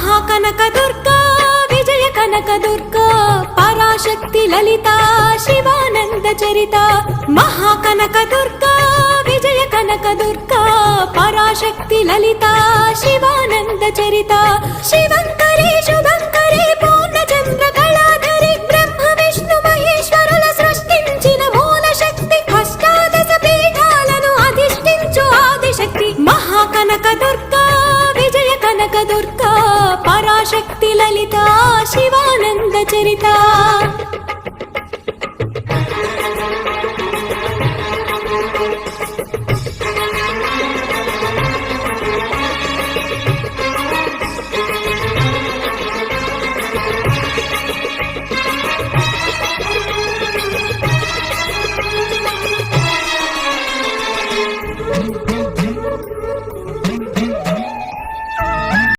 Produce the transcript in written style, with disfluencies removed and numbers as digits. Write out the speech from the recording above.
महाकनक दुर्गा विजय कनक दुर्गा पराशक्ति ललिता शिवानंद चरिता महाकनक दुर्गा विजय कनक दुर्गा पराशक्ति ललिता शिवानंद चरिता शिवंकरी शुभंकरी पूर्णचंद्र कलाधरी ब्रह्म विष्णु महेश्वरुల సృష్టించిన మూల శక్తి అష్టాదశ పీఠాలను అధిష్ఠించు ఆదిశక్తి महाकनक दुर्गा विजय कनक दुर्गा पराशक्ति ललिता शिवानंद चरिता।